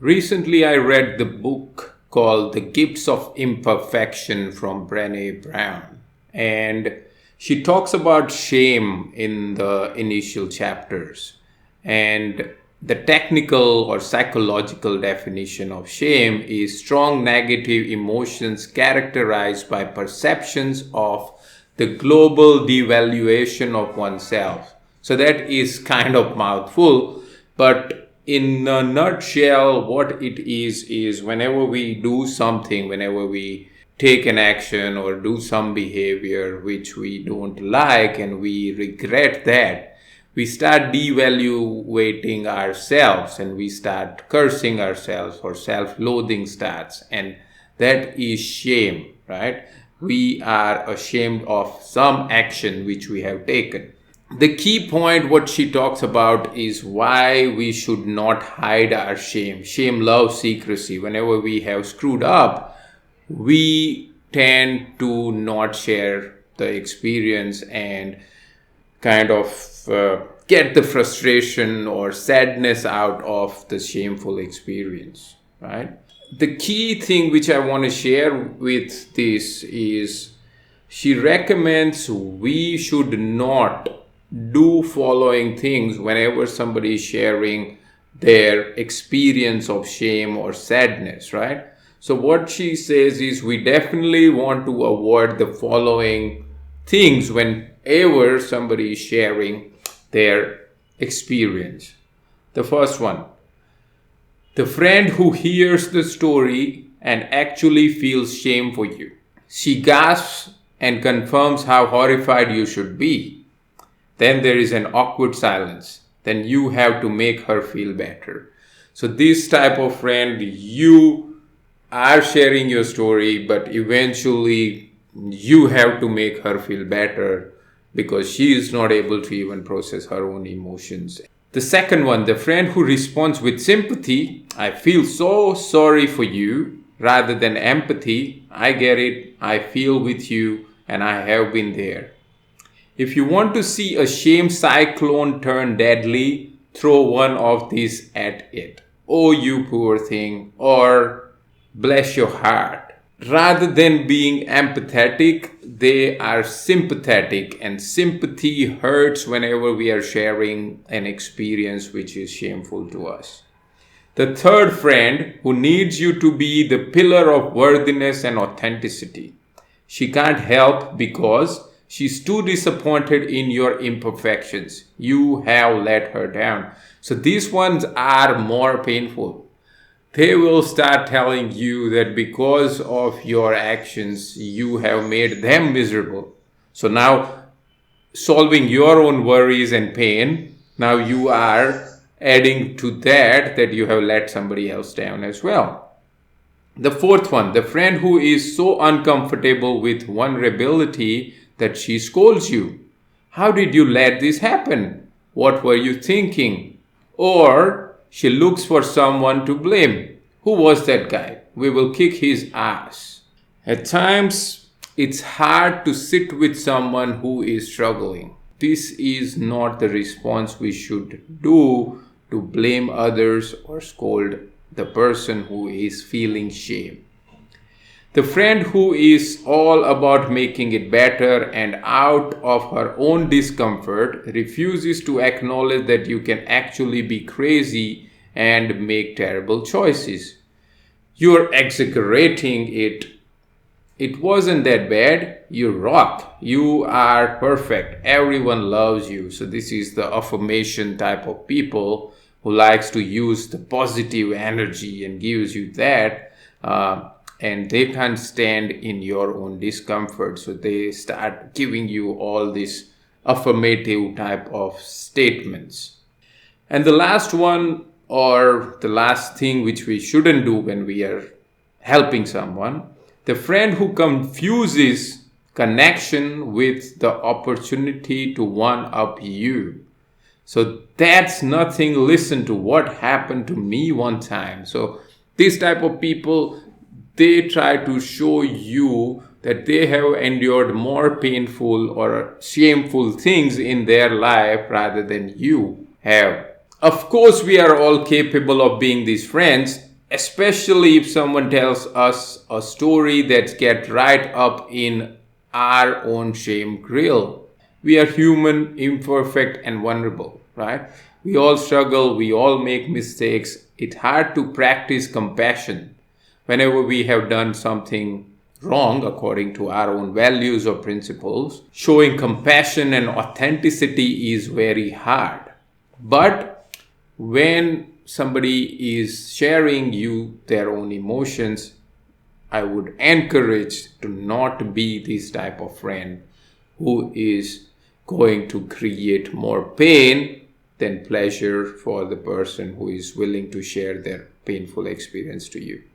Recently, I read the book called The Gifts of Imperfection from Brené Brown. And she talks about shame in the initial chapters. And the technical or psychological definition of shame is strong negative emotions characterized by perceptions of the global devaluation of oneself. So that is kind of mouthful, but in a nutshell, what it is whenever we do something, whenever we take an action or do some behavior which we don't like and we regret that, we start devaluating ourselves and we start cursing ourselves, or self-loathing starts, and that is shame, right? We are ashamed of some action which we have taken. The key point what she talks about is why we should not hide our shame. Shame loves secrecy. Whenever we have screwed up, we tend to not share the experience and kind of get the frustration or sadness out of the shameful experience, right? The key thing which I want to share with this is she recommends we should not do following things whenever somebody is sharing their experience of shame or sadness, right? So what she says is we definitely want to avoid the following things whenever somebody is sharing their experience. The first one, the friend who hears the story and actually feels shame for you. She gasps and confirms how horrified you should be. Then there is an awkward silence. Then you have to make her feel better. So this type of friend, you are sharing your story, but eventually you have to make her feel better because she is not able to even process her own emotions. The second one, the friend who responds with sympathy, I feel so sorry for you, rather than empathy, I get it, I feel with you, and I have been there. If you want to see a shame cyclone turn deadly, throw one of these at it. Oh, you poor thing, or bless your heart. Rather than being empathetic, they are sympathetic, and sympathy hurts whenever we are sharing an experience which is shameful to us. The third friend who needs you to be the pillar of worthiness and authenticity. She can't help because she's too disappointed in your imperfections. You have let her down. So these ones are more painful. They will start telling you that because of your actions, you have made them miserable. So now, solving your own worries and pain, now you are adding to that you have let somebody else down as well. The fourth one, the friend who is so uncomfortable with vulnerability that she scolds you. How did you let this happen? What were you thinking? Or she looks for someone to blame. Who was that guy? We will kick his ass. At times, it's hard to sit with someone who is struggling. This is not the response we should do to blame others or scold the person who is feeling shame. The friend who is all about making it better and out of her own discomfort refuses to acknowledge that you can actually be crazy and make terrible choices. You're exaggerating it. It wasn't that bad. You rock. You are perfect. Everyone loves you. So this is the affirmation type of people who likes to use the positive energy and gives you that. And they can't stand in your own discomfort. So they start giving you all these affirmative type of statements. And the last one, or the last thing which we shouldn't do when we are helping someone, the friend who confuses connection with the opportunity to one-up you. So that's nothing. Listen to what happened to me one time. So this type of people, they try to show you that they have endured more painful or shameful things in their life rather than you have. Of course, we are all capable of being these friends, especially if someone tells us a story that gets right up in our own shame grill. We are human, imperfect, and vulnerable, right? We all struggle, we all make mistakes. It's hard to practice compassion whenever we have done something wrong according to our own values or principles. Showing compassion and authenticity is very hard. But when somebody is sharing you their own emotions, I would encourage to not be this type of friend who is going to create more pain than pleasure for the person who is willing to share their painful experience to you.